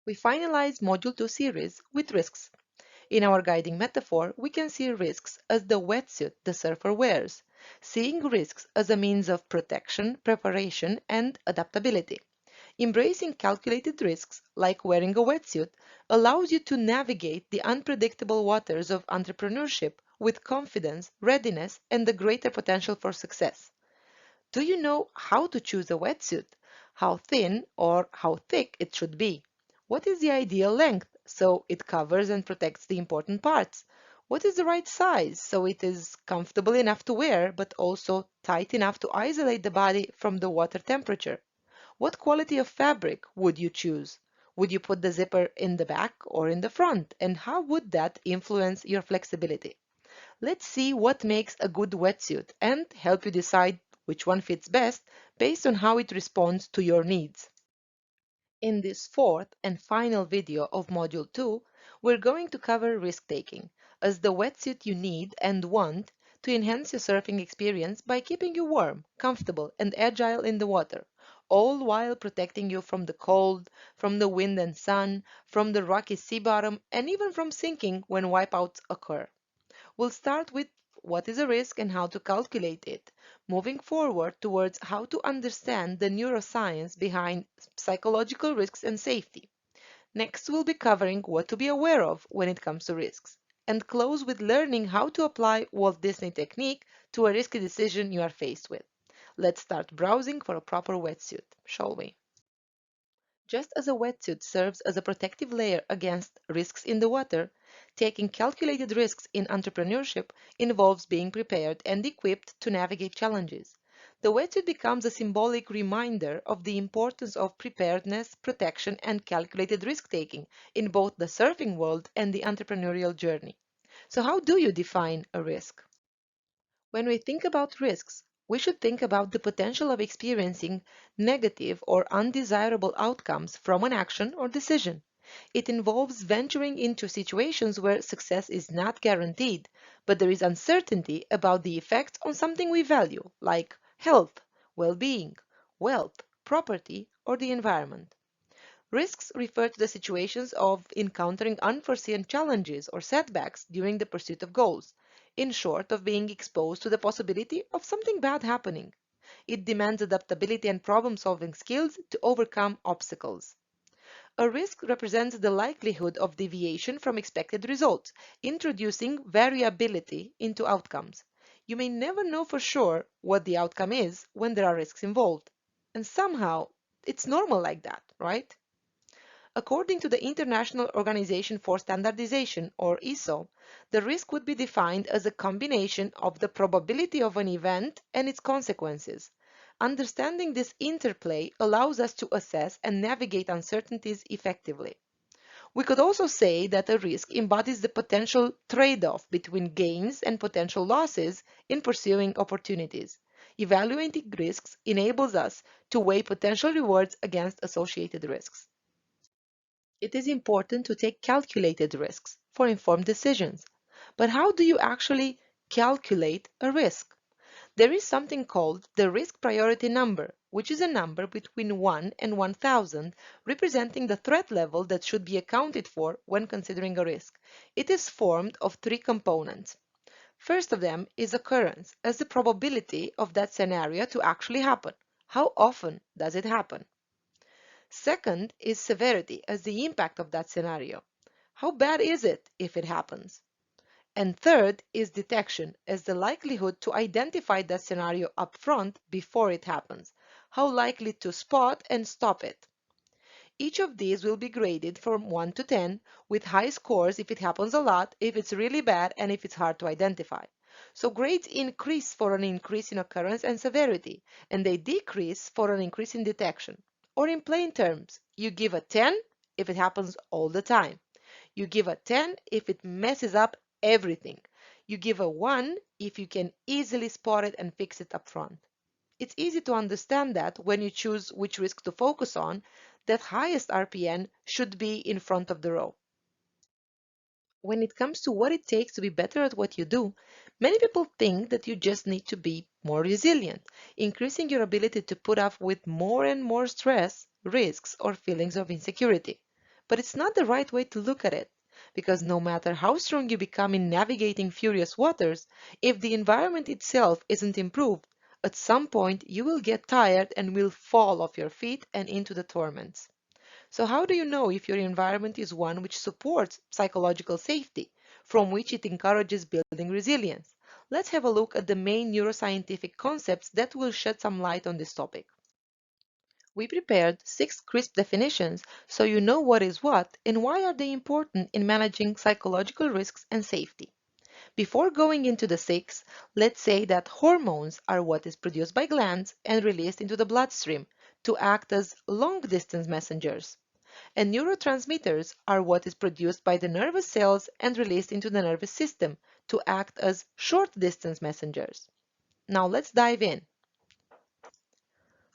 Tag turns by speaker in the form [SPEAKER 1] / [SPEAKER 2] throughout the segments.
[SPEAKER 1] We finalize Module 2 series with risks. In our guiding metaphor, we can see risks as the wetsuit the surfer wears, seeing risks as a means of protection, preparation, and adaptability. Embracing calculated risks, like wearing a wetsuit, allows you to navigate the unpredictable waters of entrepreneurship with confidence, readiness, and a greater potential for success. Do you know how to choose a wetsuit? How thin or how thick it should be? What is the ideal length so it covers and protects the important parts? What is the right size so it is comfortable enough to wear but also tight enough to isolate the body from the water temperature? What quality of fabric would you choose? Would you put the zipper in the back or in the front? And how would that influence your flexibility? Let's see what makes a good wetsuit and help you decide which one fits best based on how it responds to your needs. In this fourth and final video of Module 2, we're going to cover risk-taking as the wetsuit you need and want to enhance your surfing experience by keeping you warm, comfortable, and agile in the water, all while protecting you from the cold, from the wind and sun, from the rocky sea bottom, and even from sinking when wipeouts occur. We'll start with what is a risk and how to calculate it, moving forward towards how to understand the neuroscience behind psychological risks and safety. Next, we'll be covering what to be aware of when it comes to risks, and close with learning how to apply Walt Disney technique to a risky decision you are faced with. Let's start browsing for a proper wetsuit, shall we? Just as a wetsuit serves as a protective layer against risks in the water, taking calculated risks in entrepreneurship involves being prepared and equipped to navigate challenges. The wetsuit becomes a symbolic reminder of the importance of preparedness, protection, and calculated risk-taking in both the surfing world and the entrepreneurial journey. So how do you define a risk? When we think about risks, we should think about the potential of experiencing negative or undesirable outcomes from an action or decision. It involves venturing into situations where success is not guaranteed, but there is uncertainty about the effects on something we value, like health, well-being, wealth, property, or the environment. Risks refer to the situations of encountering unforeseen challenges or setbacks during the pursuit of goals, in short, of being exposed to the possibility of something bad happening. It demands adaptability and problem-solving skills to overcome obstacles. A risk represents the likelihood of deviation from expected results, introducing variability into outcomes. You may never know for sure what the outcome is when there are risks involved. And somehow, it's normal like that, right? According to the International Organization for Standardization, or ISO, the risk would be defined as a combination of the probability of an event and its consequences. Understanding this interplay allows us to assess and navigate uncertainties effectively. We could also say that a risk embodies the potential trade-off between gains and potential losses in pursuing opportunities. Evaluating risks enables us to weigh potential rewards against associated risks. It is important to take calculated risks for informed decisions. But how do you actually calculate a risk? There is something called the risk priority number, which is a number between 1 and 1000, representing the threat level that should be accounted for when considering a risk. It is formed of three components. First of them is occurrence, as the probability of that scenario to actually happen. How often does it happen? Second is severity, as the impact of that scenario. How bad is it if it happens? And third is detection, as the likelihood to identify that scenario up front before it happens. How likely to spot and stop it. Each of these will be graded from 1 to 10, with high scores if it happens a lot, if it's really bad, and if it's hard to identify. So grades increase for an increase in occurrence and severity, and they decrease for an increase in detection. Or in plain terms, you give a 10 if it happens all the time. You give a 10 if it messes up everything. You give a 1 if you can easily spot it and fix it up front. It's easy to understand that when you choose which risk to focus on, that highest RPN should be in front of the row. When it comes to what it takes to be better at what you do, many people think that you just need to be more resilient, increasing your ability to put up with more and more stress, risks, or feelings of insecurity. but it's not the right way to look at it. Because no matter how strong you become in navigating furious waters, if the environment itself isn't improved, at some point you will get tired and will fall off your feet and into the torments. So how do you know if your environment is one which supports psychological safety, from which it encourages building resilience? Let's have a look at the main neuroscientific concepts that will shed some light on this topic. We prepared 6 crisp definitions so you know what is what and why are they important in managing psychological risks and safety. Before going into the 6, let's say that hormones are what is produced by glands and released into the bloodstream to act as long-distance messengers. And neurotransmitters are what is produced by the nervous cells and released into the nervous system to act as short-distance messengers. Now let's dive in.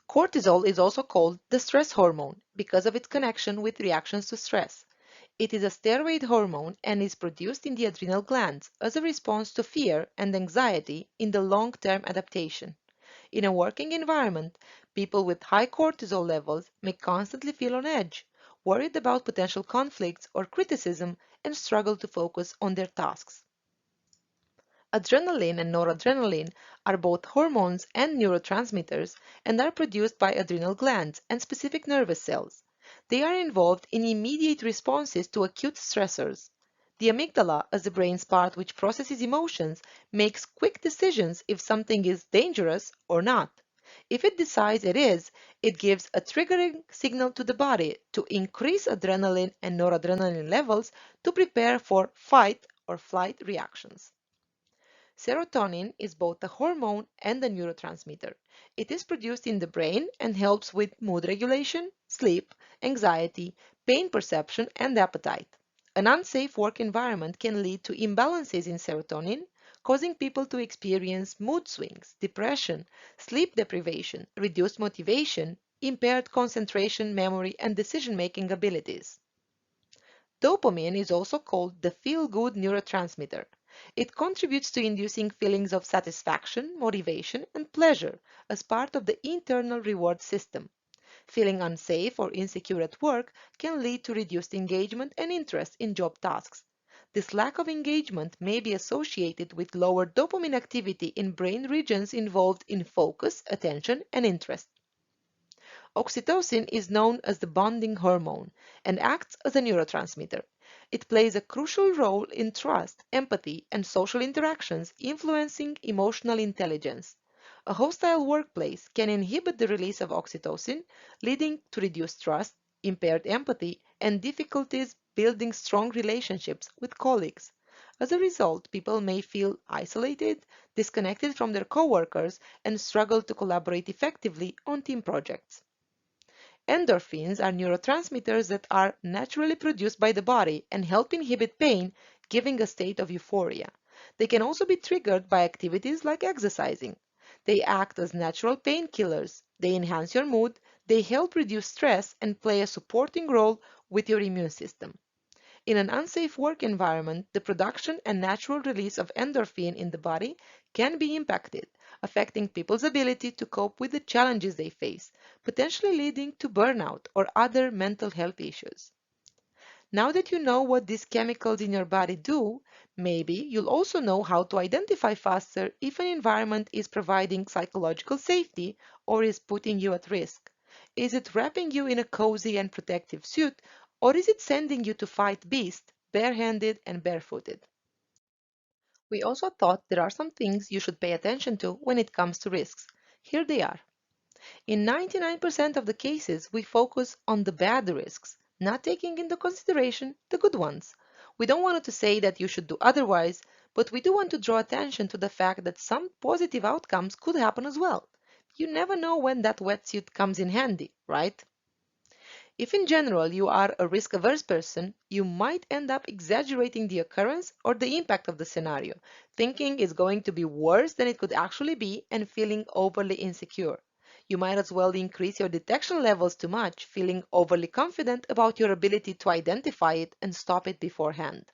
[SPEAKER 1] Cortisol is also called the stress hormone because of its connection with reactions to stress. It is a steroid hormone and is produced in the adrenal glands as a response to fear and anxiety in the long-term adaptation. In a working environment, people with high cortisol levels may constantly feel on edge, worried about potential conflicts or criticism, and struggle to focus on their tasks. Adrenaline and noradrenaline are both hormones and neurotransmitters and are produced by adrenal glands and specific nervous cells. They are involved in immediate responses to acute stressors. The amygdala, as the brain's part which processes emotions, makes quick decisions if something is dangerous or not. If it decides it is, it gives a triggering signal to the body to increase adrenaline and noradrenaline levels to prepare for fight or flight reactions. Serotonin is both a hormone and a neurotransmitter. It is produced in the brain and helps with mood regulation, sleep, anxiety, pain perception, and appetite. An unsafe work environment can lead to imbalances in serotonin, causing people to experience mood swings, depression, sleep deprivation, reduced motivation, impaired concentration, memory, and decision-making abilities. Dopamine is also called the feel-good neurotransmitter. It contributes to inducing feelings of satisfaction, motivation, and pleasure as part of the internal reward system. Feeling unsafe or insecure at work can lead to reduced engagement and interest in job tasks. This lack of engagement may be associated with lower dopamine activity in brain regions involved in focus, attention, and interest. Oxytocin is known as the bonding hormone and acts as a neurotransmitter. It plays a crucial role in trust, empathy, and social interactions, influencing emotional intelligence. A hostile workplace can inhibit the release of oxytocin, leading to reduced trust, impaired empathy, and difficulties building strong relationships with colleagues. As a result, people may feel isolated, disconnected from their coworkers, and struggle to collaborate effectively on team projects. Endorphins are neurotransmitters that are naturally produced by the body and help inhibit pain, giving a state of euphoria. They can also be triggered by activities like exercising. They act as natural painkillers. They enhance your mood, they help reduce stress, and play a supporting role with your immune system. In an unsafe work environment, the production and natural release of endorphin in the body can be impacted, affecting people's ability to cope with the challenges they face, potentially leading to burnout or other mental health issues. Now that you know what these chemicals in your body do, maybe you'll also know how to identify faster if an environment is providing psychological safety or is putting you at risk. Is it wrapping you in a cozy and protective suit, or is it sending you to fight beasts barehanded and barefooted? We also thought there are some things you should pay attention to when it comes to risks. Here they are. In 99% of the cases, we focus on the bad risks, not taking into consideration the good ones. We don't want to say that you should do otherwise, but we do want to draw attention to the fact that some positive outcomes could happen as well. You never know when that wetsuit comes in handy, right? If in general you are a risk-averse person, you might end up exaggerating the occurrence or the impact of the scenario, thinking it's going to be worse than it could actually be and feeling overly insecure. You might as well increase your detection levels too much, feeling overly confident about your ability to identify it and stop it beforehand.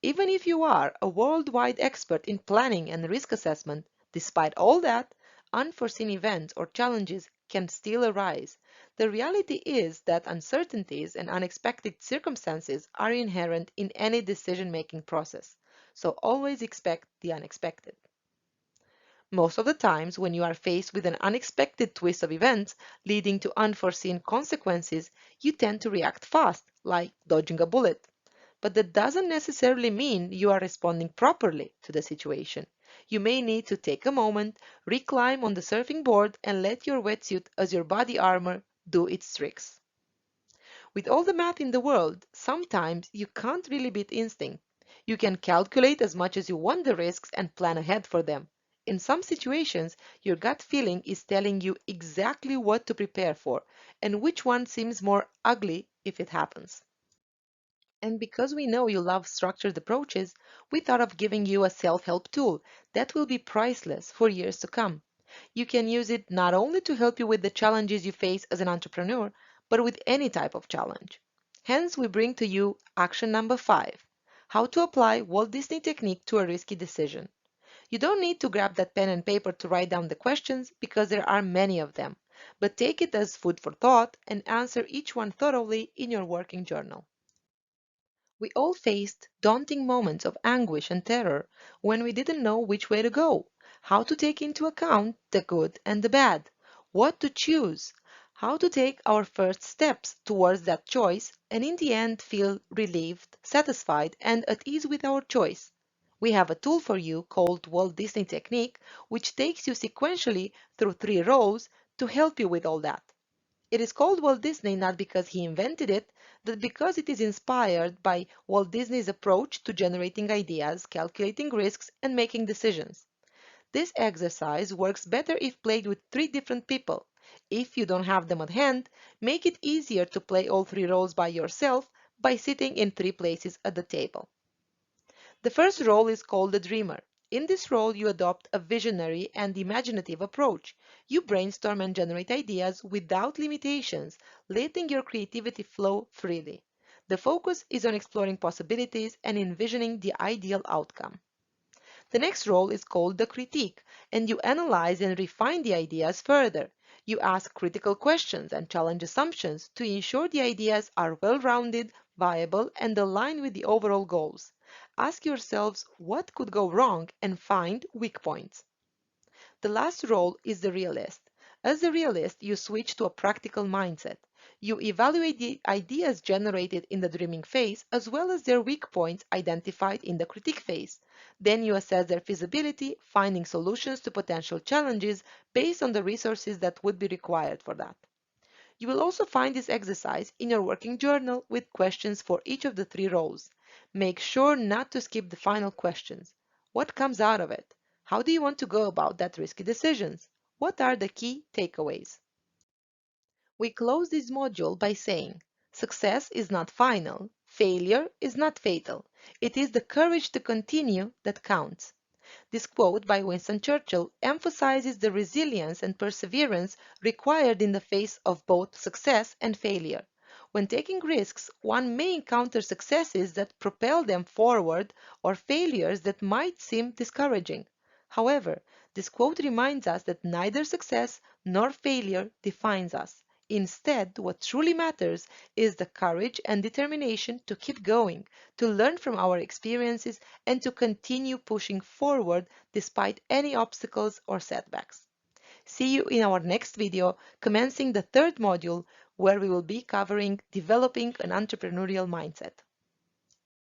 [SPEAKER 1] Even if you are a worldwide expert in planning and risk assessment, despite all that, unforeseen events or challenges can still arise. The reality is that uncertainties and unexpected circumstances are inherent in any decision-making process, so always expect the unexpected. Most of the times, when you are faced with an unexpected twist of events leading to unforeseen consequences, you tend to react fast, like dodging a bullet. But that doesn't necessarily mean you are responding properly to the situation. You may need to take a moment, reclimb on the surfing board, and let your wetsuit as your body armor do its tricks. With all the math in the world, sometimes you can't really beat instinct. You can calculate as much as you want the risks and plan ahead for them. In some situations, your gut feeling is telling you exactly what to prepare for and which one seems more ugly if it happens. And because we know you love structured approaches, we thought of giving you a self-help tool that will be priceless for years to come. You can use it not only to help you with the challenges you face as an entrepreneur, but with any type of challenge. Hence, we bring to you action number 5, how to apply Walt Disney technique to a risky decision. You don't need to grab that pen and paper to write down the questions because there are many of them, but take it as food for thought and answer each one thoroughly in your working journal. We all faced daunting moments of anguish and terror when we didn't know which way to go, how to take into account the good and the bad, what to choose, how to take our first steps towards that choice, and in the end feel relieved, satisfied, and at ease with our choice. We have a tool for you called Walt Disney Technique, which takes you sequentially through 3 roles to help you with all that. It is called Walt Disney not because he invented it, but because it is inspired by Walt Disney's approach to generating ideas, calculating risks, and making decisions. This exercise works better if played with 3 different people. If you don't have them at hand, make it easier to play all 3 roles by yourself by sitting in 3 places at the table. The first role is called the dreamer. In this role, you adopt a visionary and imaginative approach. You brainstorm and generate ideas without limitations, letting your creativity flow freely. The focus is on exploring possibilities and envisioning the ideal outcome. The next role is called the critique, and you analyze and refine the ideas further. You ask critical questions and challenge assumptions to ensure the ideas are well-rounded, viable, and aligned with the overall goals. Ask yourselves what could go wrong and find weak points. The last role is the realist. As a realist, you switch to a practical mindset. You evaluate the ideas generated in the dreaming phase as well as their weak points identified in the critique phase. Then you assess their feasibility, finding solutions to potential challenges based on the resources that would be required for that. You will also find this exercise in your working journal with questions for each of the 3 roles. Make sure not to skip the final questions. What comes out of it? How do you want to go about that risky decisions? What are the key takeaways? We close this module by saying, success is not final, failure is not fatal. It is the courage to continue that counts. This quote by Winston Churchill emphasizes the resilience and perseverance required in the face of both success and failure. When taking risks, one may encounter successes that propel them forward or failures that might seem discouraging. However, this quote reminds us that neither success nor failure defines us. Instead, what truly matters is the courage and determination to keep going, to learn from our experiences, and to continue pushing forward despite any obstacles or setbacks. See you in our next video, commencing the 3rd module, where we will be covering developing an entrepreneurial mindset.